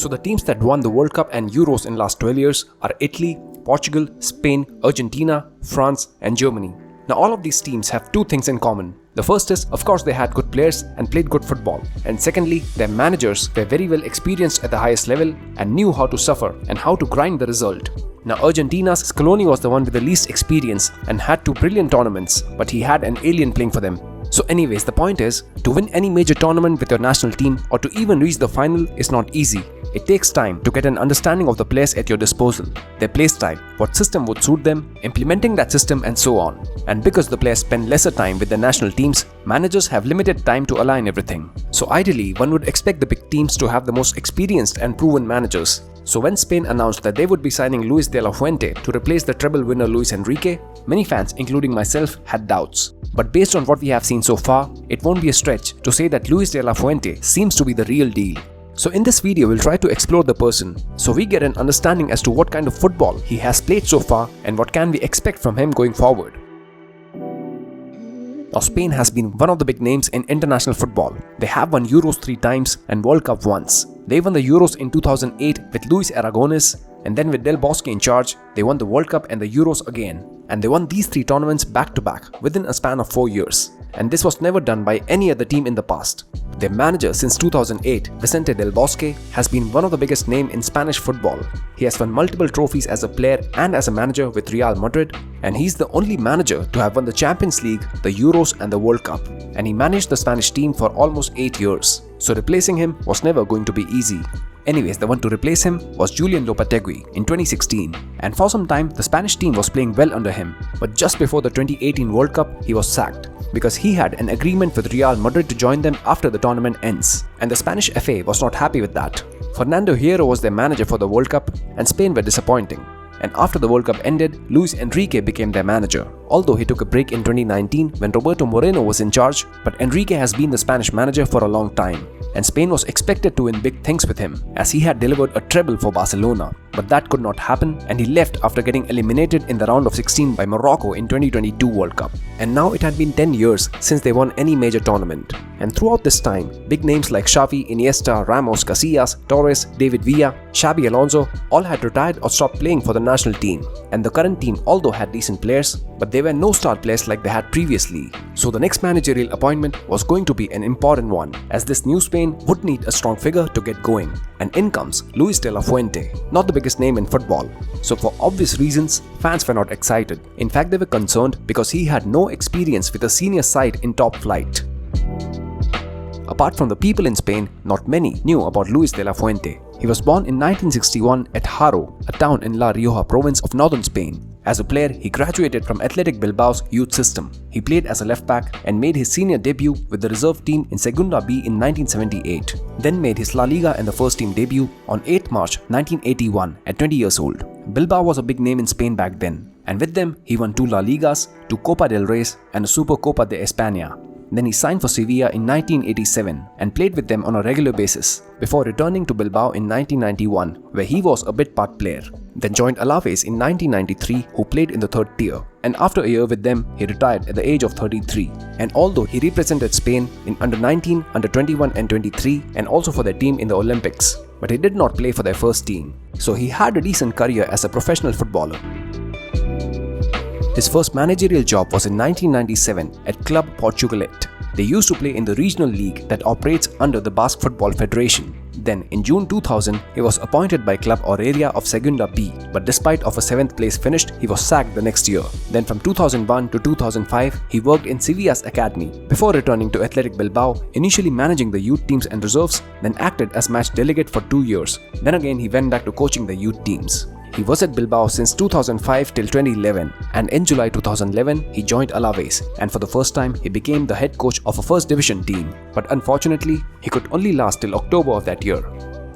So the teams that won the World Cup and Euros in last 12 years are Italy, Portugal, Spain, Argentina, France and Germany. Now all of these teams have two things in common. The first is, of course, they had good players and played good football. And secondly, their managers were very well experienced at the highest level and knew how to suffer and how to grind the result. Now Argentina's Scaloni was the one with the least experience and had two brilliant tournaments, but he had an alien playing for them. So anyways, the point is, to win any major tournament with your national team or to even reach the final is not easy. It takes time to get an understanding of the players at your disposal, their play style, what system would suit them, implementing that system and so on. And because the players spend lesser time with their national teams, managers have limited time to align everything. So ideally, one would expect the big teams to have the most experienced and proven managers. So when Spain announced that they would be signing Luis De La Fuente to replace the treble winner Luis Enrique, many fans, including myself, had doubts. But based on what we have seen so far, it won't be a stretch to say that Luis De La Fuente seems to be the real deal. So in this video, we'll try to explore the person, so we get an understanding as to what kind of football he has played so far and what can we expect from him going forward. Now Spain has been one of the big names in international football. They have won Euros 3 times and World Cup once. They won the Euros in 2008 with Luis Aragonés, and then with Del Bosque in charge, they won the World Cup and the Euros again. And they won these 3 tournaments back to back within a span of 4 years. And this was never done by any other team in the past. Their manager since 2008, Vicente Del Bosque, has been one of the biggest names in Spanish football. He has won multiple trophies as a player and as a manager with Real Madrid, and he's the only manager to have won the Champions League, the Euros and the World Cup. And he managed the Spanish team for almost 8 years. So replacing him was never going to be easy. Anyways, the one to replace him was Julian Lopetegui in 2016, and for some time the Spanish team was playing well under him, but just before the 2018 World Cup he was sacked because he had an agreement with Real Madrid to join them after the tournament ends, and the Spanish FA was not happy with that. Fernando Hierro was their manager for the World Cup and Spain were disappointing. And after the World Cup ended, Luis Enrique became their manager, although he took a break in 2019 when Roberto Moreno was in charge, but Enrique has been the Spanish manager for a long time, and Spain was expected to win big things with him, as he had delivered a treble for Barcelona. But that could not happen, and he left after getting eliminated in the round of 16 by Morocco in 2022 World Cup. And now it had been 10 years since they won any major tournament. And throughout this time, big names like Xavi, Iniesta, Ramos, Casillas, Torres, David Villa, Xabi Alonso all had retired or stopped playing for the national team. And the current team although had decent players, but they were no star players like they had previously. So the next managerial appointment was going to be an important one, as this new Spain would need a strong figure to get going. And in comes Luis De La Fuente, not the biggest name in football. So for obvious reasons, fans were not excited. In fact, they were concerned because he had no experience with a senior side in top flight. Apart from the people in Spain, not many knew about Luis De La Fuente. He was born in 1961 at Haro, a town in La Rioja province of northern Spain. As a player, he graduated from Athletic Bilbao's youth system. He played as a left back and made his senior debut with the reserve team in Segunda B in 1978. Then made his La Liga and the first team debut on 8 March 1981 at 20 years old. Bilbao was a big name in Spain back then, and with them he won 2 La Ligas, 2 Copa del Reyes and a Supercopa de España. Then he signed for Sevilla in 1987 and played with them on a regular basis before returning to Bilbao in 1991, where he was a bit part player. Then joined Alaves in 1993, who played in the 3rd tier, and after a year with them, he retired at the age of 33. And although he represented Spain in under 19, under 21 and 23 and also for their team in the Olympics, but he did not play for their first team. So he had a decent career as a professional footballer. His first managerial job was in 1997 at Club Portugalete. They used to play in the regional league that operates under the Basque Football Federation. Then in June 2000, he was appointed by Club Oreria of Segunda B, but despite of a 7th place finished, he was sacked the next year. Then from 2001 to 2005, he worked in Sevilla's academy before returning to Athletic Bilbao, initially managing the youth teams and reserves, then acted as match delegate for 2 years. Then again he went back to coaching the youth teams. He was at Bilbao since 2005 till 2011, and in July 2011 he joined Alaves, and for the first time he became the head coach of a first division team, but unfortunately he could only last till October of that year.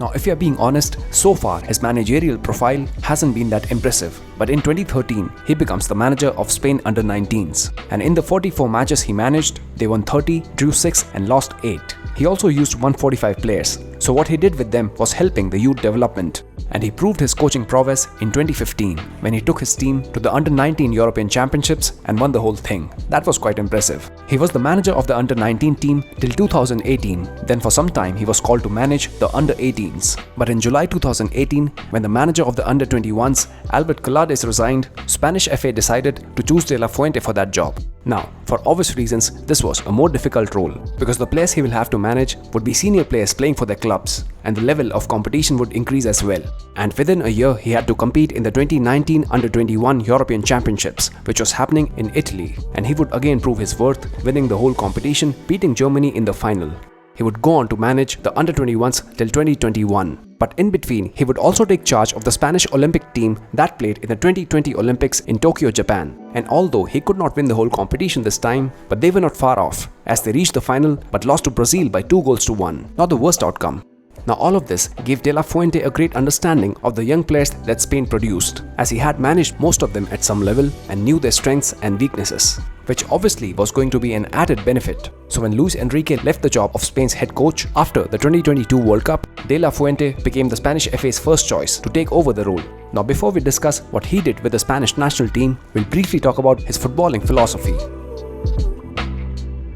Now if you are being honest, so far his managerial profile hasn't been that impressive, but in 2013 he becomes the manager of Spain under 19s, and in the 44 matches he managed, they won 30, drew 6 and lost 8. He also used 145 players, so what he did with them was helping the youth development. and he proved his coaching prowess in 2015 when he took his team to the Under-19 European Championships and won the whole thing. That was quite impressive. He was the manager of the Under-19 team till 2018, then for some time he was called to manage the Under-18s. But in July 2018, when the manager of the Under-21s, Albert Collades, resigned, Spanish FA decided to choose De La Fuente for that job. Now, for obvious reasons, this was a more difficult role because the players he will have to manage would be senior players playing for their clubs, and the level of competition would increase as well. And within a year, he had to compete in the 2019 Under-21 European Championships, which was happening in Italy, and he would again prove his worth, winning the whole competition, beating Germany in the final. He would go on to manage the Under-21s till 2021. But in between, he would also take charge of the Spanish Olympic team that played in the 2020 Olympics in Tokyo, Japan. And although he could not win the whole competition this time, but they were not far off, as they reached the final but lost to Brazil by 2-1. Not the worst outcome. Now all of this gave De La Fuente a great understanding of the young players that Spain produced, as he had managed most of them at some level and knew their strengths and weaknesses, which obviously was going to be an added benefit. So when Luis Enrique left the job of Spain's head coach after the 2022 World Cup, De La Fuente became the Spanish FA's first choice to take over the role. Now before we discuss what he did with the Spanish national team, we'll briefly talk about his footballing philosophy.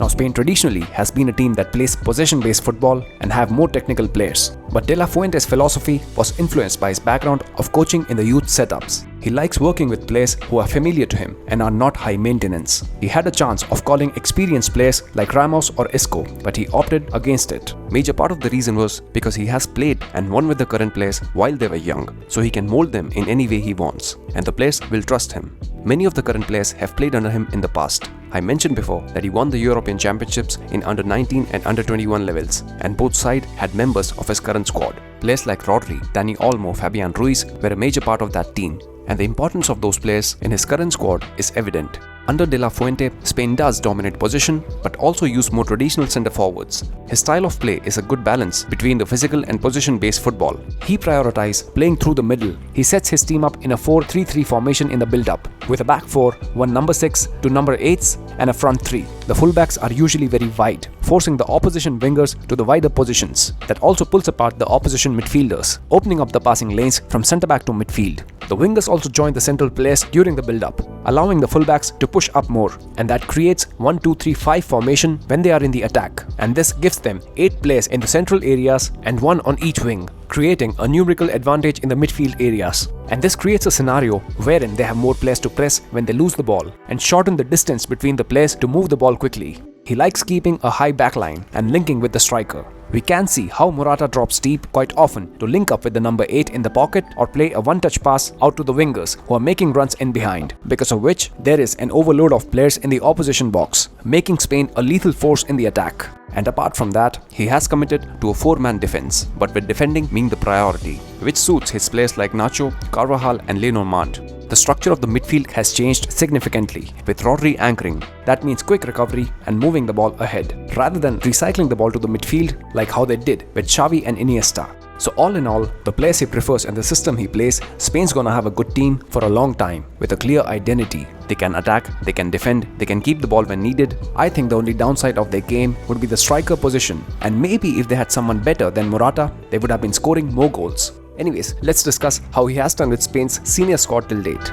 Now Spain traditionally has been a team that plays possession-based football and have more technical players. But De La Fuente's philosophy was influenced by his background of coaching in the youth setups. He likes working with players who are familiar to him and are not high maintenance. He had a chance of calling experienced players like Ramos or Isco, but he opted against it. Major part of the reason was because he has played and won with the current players while they were young, so he can mold them in any way he wants, and the players will trust him. Many of the current players have played under him in the past. I mentioned before that he won the European Championships in Under-19 and Under-21 levels, and both sides had members of his current squad. Players like Rodri, Dani, Olmo, Fabian Ruiz were a major part of that team, and the importance of those players in his current squad is evident. Under De La Fuente, Spain does dominate position but also use more traditional centre forwards. His style of play is a good balance between the physical and position-based football. He prioritizes playing through the middle. He sets his team up in a 4-3-3 formation in the build-up, with a back four, one number 6, two number 8s and a front 3. The fullbacks are usually very wide, forcing the opposition wingers to the wider positions. That also pulls apart the opposition midfielders, opening up the passing lanes from centre-back to midfield. The wingers also join the central players during the build-up, allowing the fullbacks to push up more, and that creates 1-2-3-5 formation when they are in the attack, and this gives them 8 players in the central areas and 1 on each wing, creating a numerical advantage in the midfield areas. And this creates a scenario wherein they have more players to press when they lose the ball and shorten the distance between the players to move the ball quickly. He likes keeping a high backline and linking with the striker. We can see how Morata drops deep quite often to link up with the number 8 in the pocket or play a one-touch pass out to the wingers who are making runs in behind, because of which there is an overload of players in the opposition box, making Spain a lethal force in the attack. And apart from that, he has committed to a 4-man defense, but with defending being the priority, which suits his players like Nacho, Carvajal and Lamine. The structure of the midfield has changed significantly, with Rodri anchoring. That means quick recovery and moving the ball ahead, rather than recycling the ball to the midfield like how they did with Xavi and Iniesta. So all in all, the players he prefers and the system he plays, Spain's gonna have a good team for a long time, with a clear identity. They can attack, they can defend, they can keep the ball when needed. I think the only downside of their game would be the striker position, and maybe if they had someone better than Morata, they would have been scoring more goals. Anyways, let's discuss how he has done with Spain's senior squad till date.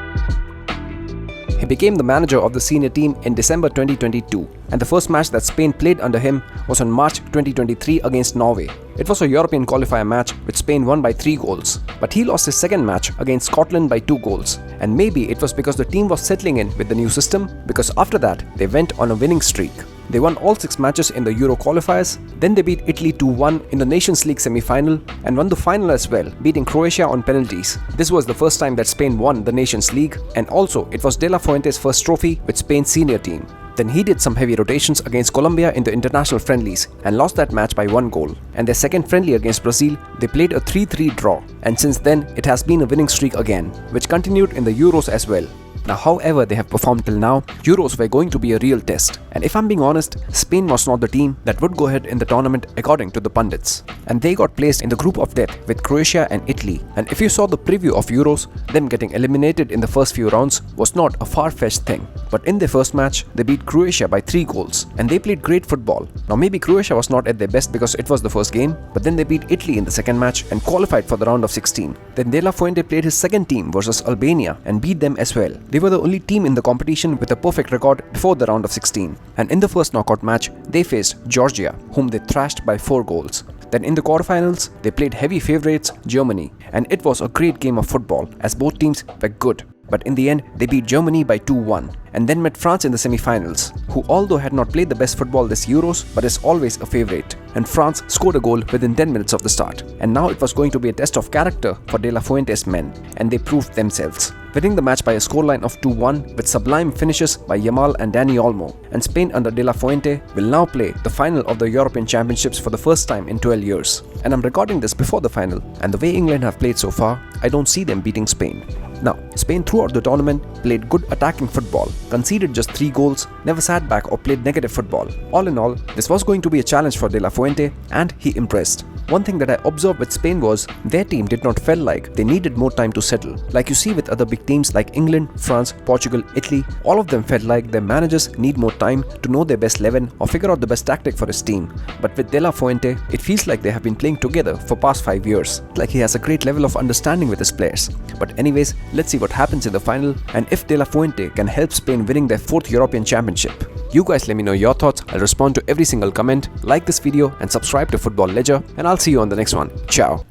He became the manager of the senior team in December 2022, and the first match that Spain played under him was on March 2023 against Norway. It was a European qualifier match which Spain won by 3 goals, but he lost his second match against Scotland by 2 goals, and maybe it was because the team was settling in with the new system, because after that they went on a winning streak. They won all 6 matches in the Euro qualifiers, then they beat Italy 2-1 in the Nations League semi-final and won the final as well, beating Croatia on penalties. This was the first time that Spain won the Nations League, and also it was De La Fuente's first trophy with Spain's senior team. Then he did some heavy rotations against Colombia in the international friendlies and lost that match by 1 goal. And their second friendly against Brazil, they played a 3-3 draw, and since then it has been a winning streak again, which continued in the Euros as well. Now, however they have performed till now, Euros were going to be a real test. And if I'm being honest, Spain was not the team that would go ahead in the tournament according to the pundits. And they got placed in the group of death with Croatia and Italy. And if you saw the preview of Euros, them getting eliminated in the first few rounds was not a far-fetched thing. But in their first match, they beat Croatia by 3 goals. And they played great football. Now maybe Croatia was not at their best because it was the first game, but then they beat Italy in the second match and qualified for the round of 16. Then De La Fuente played his second team versus Albania and beat them as well. They were the only team in the competition with a perfect record before the round of 16. And in the first knockout match, they faced Georgia, whom they thrashed by 4 goals. Then in the quarterfinals, they played heavy favourites Germany, and it was a great game of football as both teams were good. But in the end, they beat Germany by 2-1 and then met France in the semi-finals, who although had not played the best football this Euros but is always a favourite. And France scored a goal within 10 minutes of the start. And now it was going to be a test of character for De La Fuente's men, and they proved themselves, winning the match by a scoreline of 2-1 with sublime finishes by Yamal and Dani Olmo. And Spain under De La Fuente will now play the final of the European Championships for the first time in 12 years. And I'm recording this before the final, and the way England have played so far, I don't see them beating Spain. Now, Spain throughout the tournament played good attacking football, conceded just 3 goals, never sat back or played negative football. All in all, this was going to be a challenge for De La Fuente, and he impressed. One thing that I observed with Spain was their team did not feel like they needed more time to settle. Like you see with other big teams like England, France, Portugal, Italy, all of them felt like their managers need more time to know their best 11 or figure out the best tactic for his team. But with De La Fuente, it feels like they have been playing together for past 5 years. Like he has a great level of understanding with his players. But anyways, let's see what happens in the final and if De La Fuente can help Spain winning their 4th European Championship. You guys let me know your thoughts. I'll respond to every single comment. Like this video and subscribe to Football Ledger, and I'll see you on the next one. Ciao.